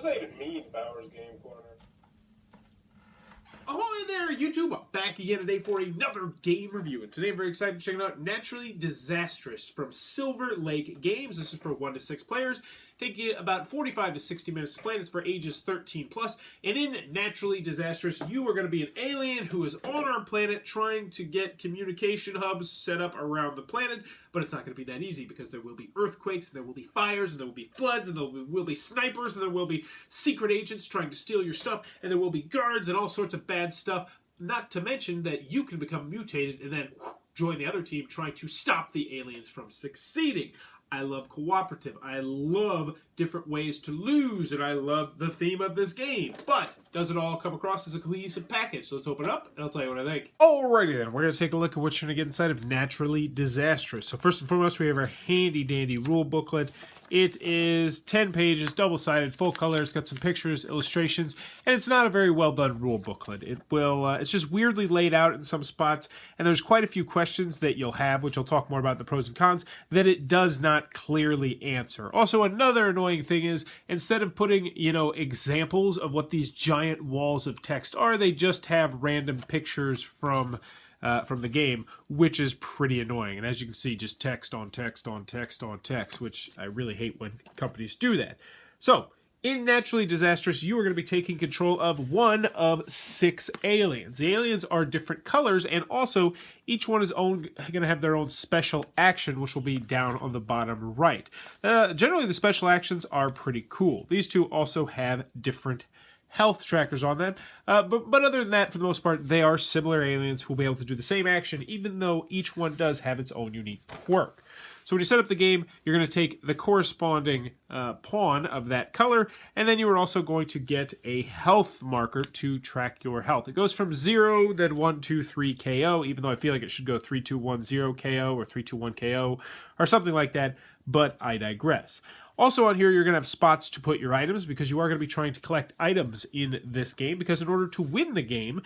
What does that even mean, Bowers Game Corner? Ahoy there, YouTube! Back again today for another game review. And today I'm very excited to check out Naturally Disastrous from Silver Lake Games. This is for 1 to 6 players. Taking about 45 to 60 minutes to play. It's for ages 13 plus. And in Naturally Disastrous, you are going to be an alien who is on our planet trying to get communication hubs set up around the planet. But it's not going to be that easy because there will be earthquakes, and there will be fires, and there will be floods, and there will be snipers, and there will be secret agents trying to steal your stuff, and there will be guards and all sorts of bad stuff. Not to mention that you can become mutated and then join the other team trying to stop the aliens from succeeding. I love cooperative. I love different ways to lose, and I love the theme of this game. But does it all come across as a cohesive package? So let's open it up, and I'll tell you what I think. Alrighty then, we're going to take a look at what you're going to get inside of Naturally Disastrous. So first and foremost, we have our handy-dandy rule booklet. It is 10 pages, double-sided, full color. It's got some pictures, illustrations, and it's not a very well-done rule booklet. It's just weirdly laid out in some spots, and there's quite a few questions that you'll have, which I'll talk more about the pros and cons, that it does not clearly answer. Also, another annoying thing is, instead of putting, examples of what these giant walls of text are, they just have random pictures from the game, which is pretty annoying. And as you can see, just text on text on text on text, which I really hate when companies do that. So, in Naturally Disastrous, you are going to be taking control of 1 of 6 aliens. The aliens are different colors, and also each one is going to have their own special action, which will be down on the bottom right. Generally, the special actions are pretty cool. These two also have different health trackers on them, but other than that, for the most part, they are similar aliens who will be able to do the same action, even though each one does have its own unique quirk. So when you set up the game, you're going to take the corresponding pawn of that color, and then you are also going to get a health marker to track your health. It goes from 0, then 1, 2, 3 KO, even though I feel like it should go 3, 2, 1, 0 KO or 3, 2, 1 KO or something like that, but I digress. Also on here, you're going to have spots to put your items because you are going to be trying to collect items in this game, because in order to win the game,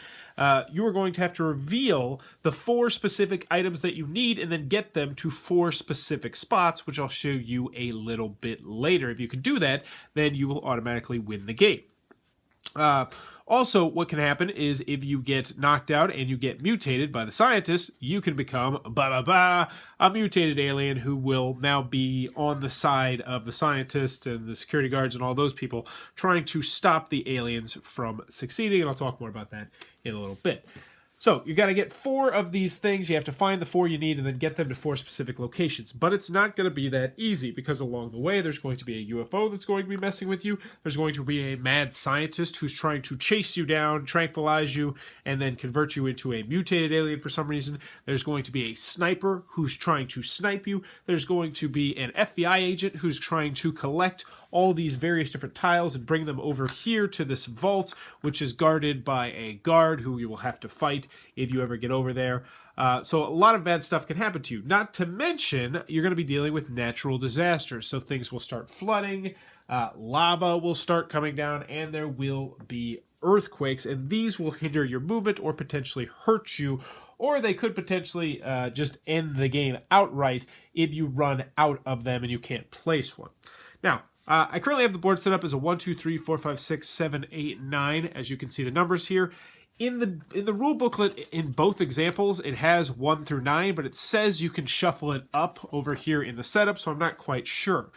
you are going to have to reveal the 4 specific items that you need and then get them to 4 specific spots, which I'll show you a little bit later. If you can do that, then you will automatically win the game. Also, what can happen is if you get knocked out and you get mutated by the scientist, you can become a mutated alien who will now be on the side of the scientist and the security guards and all those people trying to stop the aliens from succeeding, and I'll talk more about that in a little bit. So, you got to get 4 of these things. You have to find the 4 you need and then get them to 4 specific locations. But it's not going to be that easy, because along the way, there's going to be a UFO that's going to be messing with you. There's going to be a mad scientist who's trying to chase you down, tranquilize you, and then convert you into a mutated alien for some reason. There's going to be a sniper who's trying to snipe you. There's going to be an FBI agent who's trying to collect all these various different tiles and bring them over here to this vault, which is guarded by a guard who you will have to fight if you ever get over there. So a lot of bad stuff can happen to you. Not to mention, you're going to be dealing with natural disasters. So things will start flooding, lava will start coming down, and there will be earthquakes, and these will hinder your movement or potentially hurt you, or they could potentially just end the game outright if you run out of them and you can't place one. Now, I currently have the board set up as a 1, 2, 3, 4, 5, 6, 7, 8, 9, as you can see the numbers here. In the rule booklet, in both examples, it has 1 through 9, but it says you can shuffle it up over here in the setup, so I'm not quite sure.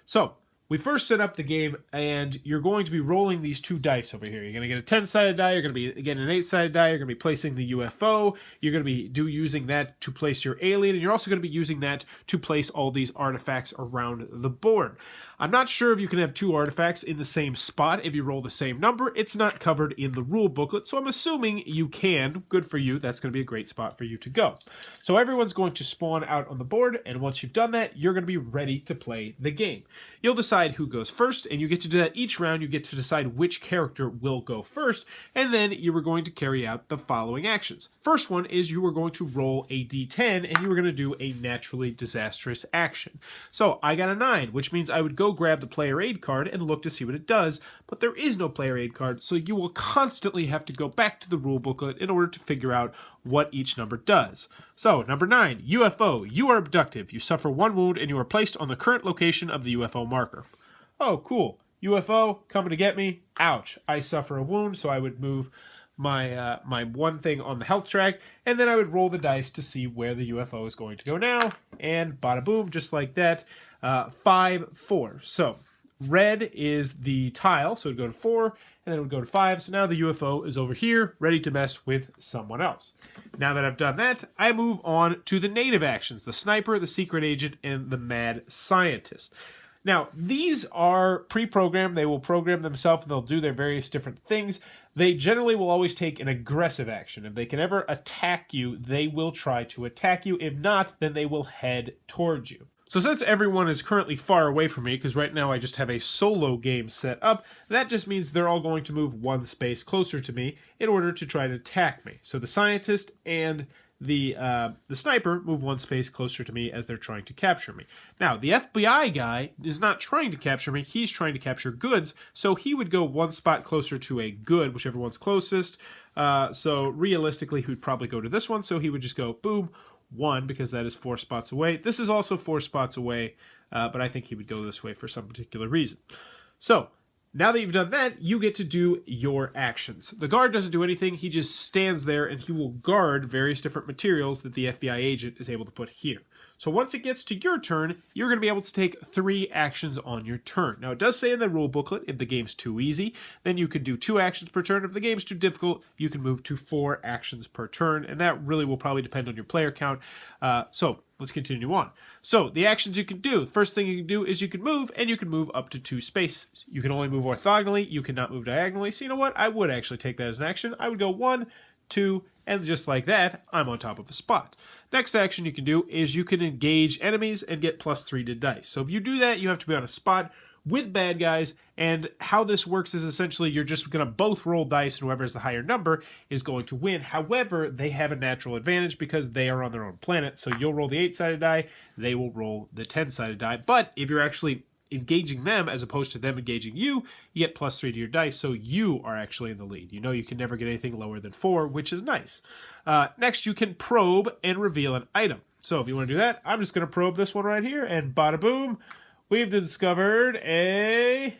So, we first set up the game, and you're going to be rolling these 2 dice over here. You're going to get a 10-sided die, you're going to be getting an 8-sided die, you're going to be placing the UFO, you're going to be using that to place your alien, and you're also going to be using that to place all these artifacts around the board. I'm not sure if you can have 2 artifacts in the same spot if you roll the same number. It's not covered in the rule booklet, so I'm assuming you can. Good for you. That's going to be a great spot for you to go. So everyone's going to spawn out on the board, and once you've done that, you're going to be ready to play the game. You'll decide who goes first, and you get to do that each round. You get to decide which character will go first, and then you are going to carry out the following actions. First one is you are going to roll a d10, and you are going to do a naturally disastrous action. So I got a 9, which means I would go grab the player aid card and look to see what it does, but there is no player aid card, so you will constantly have to go back to the rule booklet in order to figure out what each number does. So, number 9, UFO. You are abducted. You suffer 1 wound and you are placed on the current location of the UFO marker. Oh, cool. UFO coming to get me. Ouch. I suffer a wound, so I would move my my one thing on the health track, and then I would roll the dice to see where the UFO is going to go now, and bada boom, just like that. 5-4. So red is the tile, so it would go to 4, and then it would go to 5. So now the UFO is over here, ready to mess with someone else. Now that I've done that, I move on to the native actions, the sniper, the secret agent, and the mad scientist. Now, these are pre-programmed. They will program themselves, and they'll do their various different things. They generally will always take an aggressive action. If they can ever attack you, they will try to attack you. If not, then they will head towards you. So since everyone is currently far away from me, because right now I just have a solo game set up, that just means they're all going to move one space closer to me in order to try to attack me. So the scientist and the sniper move one space closer to me as they're trying to capture me. Now, the FBI guy is not trying to capture me. He's trying to capture goods, so he would go one spot closer to a good, whichever one's closest. So realistically, he would probably go to this one, so he would just go, boom, 1, because that is 4 spots away. This is also 4 spots away, but I think he would go this way for some particular reason. So now that you've done that, you get to do your actions. The guard doesn't do anything. He just stands there, and he will guard various different materials that the FBI agent is able to put here. So once it gets to your turn, you're going to be able to take 3 actions on your turn. Now, it does say in the rule booklet, if the game's too easy, then you could do 2 actions per turn. If the game's too difficult, you can move to 4 actions per turn, and that really will probably depend on your player count. So let's continue on. So the actions you can do, the first thing you can do is you can move, and you can move up to 2 spaces. You can only move orthogonally. You cannot move diagonally. So you know what? I would actually take that as an action. I would go 1, 2, and just like that, I'm on top of a spot. Next action you can do is you can engage enemies and get +3 to dice. So if you do that, you have to be on a spot with bad guys, and how this works is essentially you're just going to both roll dice, and whoever has the higher number is going to win. However, they have a natural advantage because they are on their own planet, so you'll roll the 8-sided die, they will roll the 10-sided die. But if you're actually engaging them as opposed to them engaging you, you get +3 to your dice, so you are actually in the lead. You know you can never get anything lower than 4, which is nice. Next, you can probe and reveal an item. So if you want to do that, I'm just going to probe this one right here, and bada boom, we've discovered a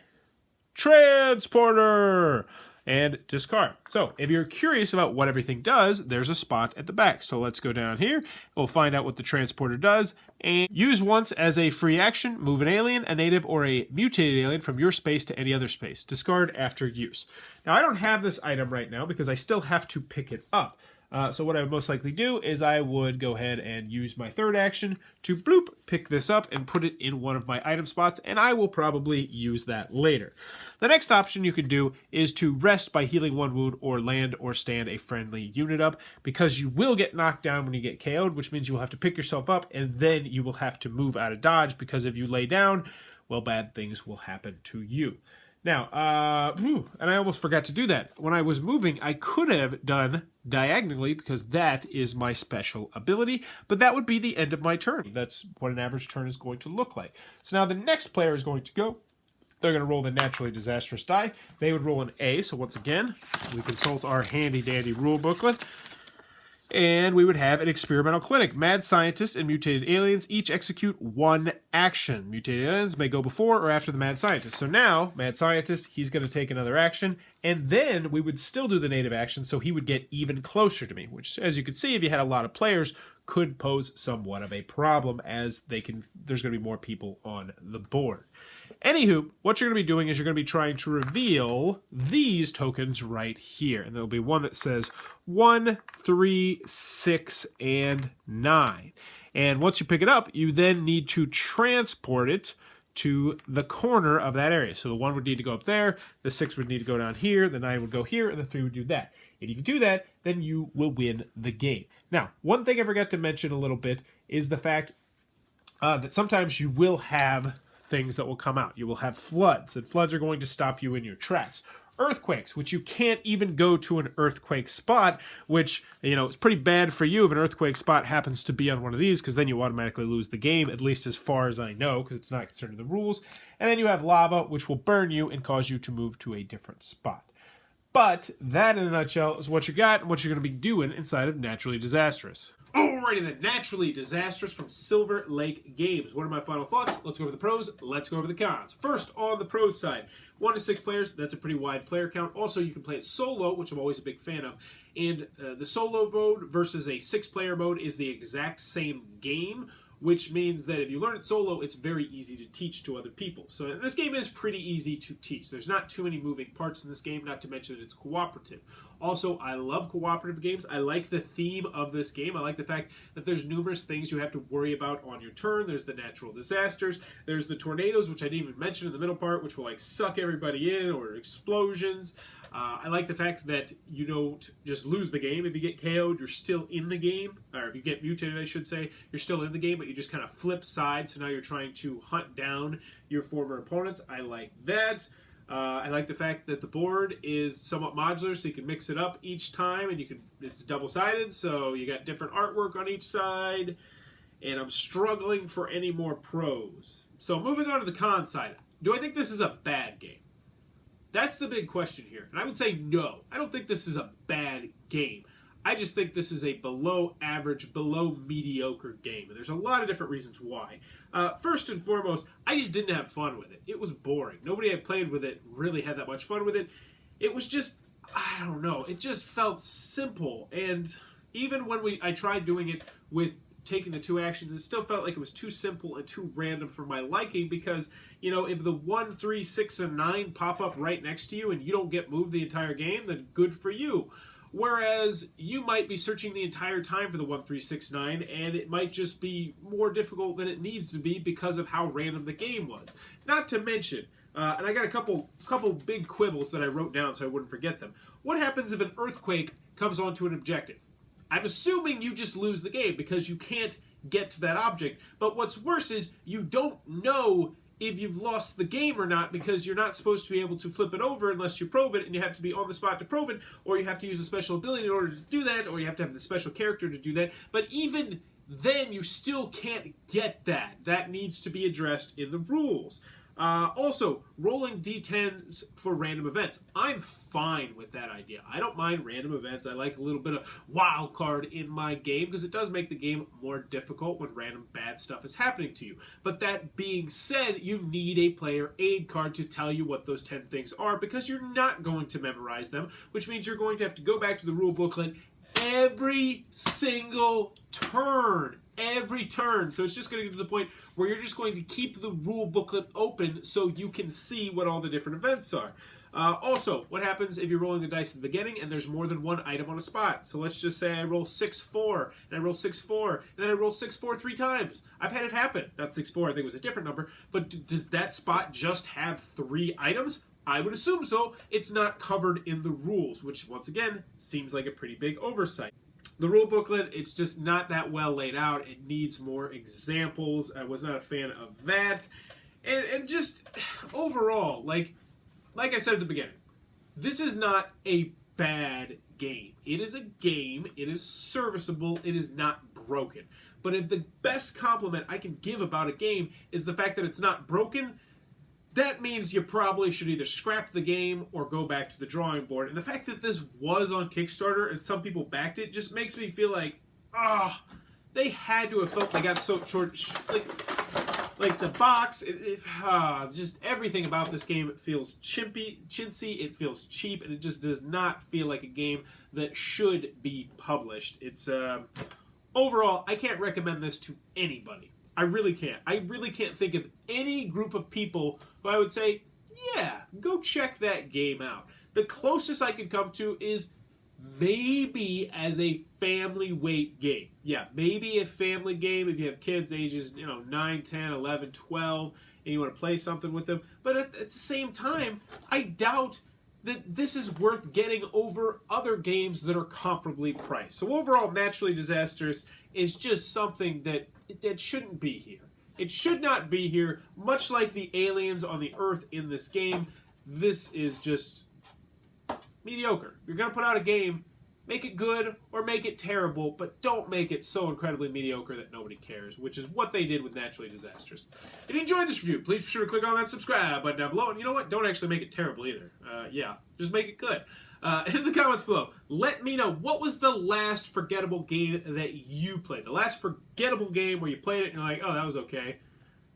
transporter. And discard. So if you're curious about what everything does, there's a spot at the back. So let's go down here. We'll find out what the transporter does. And use once as a free action, move an alien, a native, or a mutated alien from your space to any other space. Discard after use. Now I don't have this item right now because I still have to pick it up. So what I would most likely do is I would go ahead and use my third action to bloop, pick this up and put it in one of my item spots, and I will probably use that later. The next option you can do is to rest by healing 1 wound or land or stand a friendly unit up, because you will get knocked down when you get KO'd, which means you will have to pick yourself up and then you will have to move out of dodge, because if you lay down, well, bad things will happen to you. Now, and I almost forgot to do that. When I was moving, I could have done diagonally because that is my special ability, but that would be the end of my turn. That's what an average turn is going to look like. So now the next player is going to go. They're going to roll the naturally disastrous die. They would roll an A, so once again, we consult our handy-dandy rule booklet. And we would have an experimental clinic. Mad scientists and mutated aliens each execute 1 action. Mutated aliens may go before or after the mad scientist. So now, mad scientist, he's going to take another action. And then we would still do the native action, so he would get even closer to me, which, as you can see, if you had a lot of players, could pose somewhat of a problem, as there's going to be more people on the board. Anywho, what you're going to be doing is you're going to be trying to reveal these tokens right here. And there'll be one that says 1, 3, 6, and 9. And once you pick it up, you then need to transport it to the corner of that area. So the 1 would need to go up there, the 6 would need to go down here, the 9 would go here, and the 3 would do that. If you can do that, then you will win the game. Now, one thing I forgot to mention a little bit is the fact that sometimes you will have things that will come out. You will have floods, and floods are going to stop you in your tracks. Earthquakes, which you can't even go to an earthquake spot, which, you know, it's pretty bad for you if an earthquake spot happens to be on one of these, because then you automatically lose the game, at least as far as I know, because it's not considered the rules. And then you have lava, which will burn you and cause you to move to a different spot. But that, in a nutshell, is what you got and what you're going to be doing inside of Naturally Disastrous. All Alrighty then, Naturally Disastrous from Silver Lake Games. What are my final thoughts? Let's go over the pros, let's go over the cons. First, on the pros side, 1 to 6 players, that's a pretty wide player count. Also, you can play it solo, which I'm always a big fan of. And the solo mode versus a 6-player mode is the exact same game, which means that if you learn it solo, it's very easy to teach to other people. So this game is pretty easy to teach. There's not too many moving parts in this game, not to mention that it's cooperative. Also, I love cooperative games. I like the theme of this game. I like the fact that there's numerous things you have to worry about on your turn. There's the natural disasters. There's the tornadoes, which I didn't even mention in the middle part, which will like suck everybody in, or explosions. I like the fact that you don't just lose the game. If you get KO'd, you're still in the game. Or if you get mutated, I should say, you're still in the game, but you just kind of flip sides. So now you're trying to hunt down your former opponents. I like that. I like the fact that the board is somewhat modular, so you can mix it up each time, and it's double-sided, so you got different artwork on each side. And I'm struggling for any more pros. So moving on to the con side. Do I think this is a bad game? That's the big question here. And I would say no. I don't think this is a bad game. I just think this is a below average, below mediocre game. And there's a lot of different reasons why. First and foremost, I just didn't have fun with it. It was boring. Nobody I played with it really had that much fun with it. It was just, I don't know, it just felt simple. And even when I tried doing it with taking the 2 actions, it still felt like it was too simple and too random for my liking because, you know, if the 1, 3, 6, and 9 pop up right next to you and you don't get moved the entire game, then good for you. Whereas you might be searching the entire time for the 1, 3, 6, 9, and it might just be more difficult than it needs to be because of how random the game was. Not to mention, and I got a couple big quibbles that I wrote down so I wouldn't forget them. What happens if an earthquake comes onto an objective? I'm assuming you just lose the game because you can't get to that object. But what's worse is you don't know if you've lost the game or not because you're not supposed to be able to flip it over unless you probe it, and you have to be on the spot to probe it, or you have to use a special ability in order to do that, or you have to have the special character to do that. But even then, you still can't get that. That needs to be addressed in the rules. Also, rolling d10s for random events. I'm fine with that idea. I don't mind random events. I like a little bit of wild card in my game because it does make the game more difficult when random bad stuff is happening to you. But that being said, you need a player aid card to tell you what those 10 things are because you're not going to memorize them, which means you're going to have to go back to the rule booklet every single turn. Every turn. So it's just going to get to the point where you're just going to keep the rule booklet open so you can see what all the different events are. Also, what happens if you're rolling the dice at the beginning and there's more than one item on a spot? So let's just say I roll 6-4, and I roll 6-4, and then I roll 6-4 3 times. I've had it happen. Not 6-4, I think it was a different number. But does that spot just have 3 items? I would assume so. It's not covered in the rules, which, once again, seems like a pretty big oversight. The rule booklet, it's just not that well laid out. It needs more examples. I was not a fan of that. And just overall, like I said at the beginning, this is not a bad game. It is a game. It is serviceable. It is not broken. But if the best compliment I can give about a game is the fact that it's not broken, that means you probably should either scrap the game or go back to the drawing board. And the fact that this was on Kickstarter and some people backed it just makes me feel like, they had to have felt they got so short. Like the box, just everything about this game, it feels chintzy, it feels cheap, and it just does not feel like a game that should be published. It's, overall, I can't recommend this to anybody. I really can't. I really can't think of any group of people who I would say, yeah, go check that game out. The closest I could come to is maybe as a family weight game. Yeah, maybe a family game if you have kids ages 9, 10, 11, 12, and you want to play something with them. But at the same time, I doubt that this is worth getting over other games that are comparably priced. So overall, Naturally Disastrous is just something that shouldn't be here. It should not be here, much like the aliens on the Earth in this game. This is just mediocre. You're going to put out a game, make it good or make it terrible, but don't make it so incredibly mediocre that nobody cares, which is what they did with Naturally Disastrous. If you enjoyed this review, please be sure to click on that subscribe button down below. And you know what? Don't actually make it terrible either. Yeah, just make it good. In the comments below, let me know what was the last forgettable game that you played. The last forgettable game where you played it and you're like, oh, that was okay.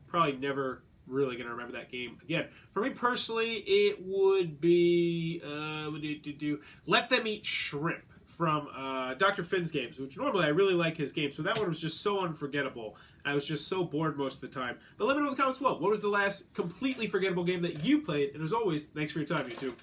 Probably never really going to remember that game again. For me personally, it would be Let Them Eat Shrimp from Dr. Finn's games, which normally I really like his games, but that one was just so unforgettable. I was just so bored most of the time. But let me know in the comments below, what was the last completely forgettable game that you played? And as always, thanks for your time, YouTube.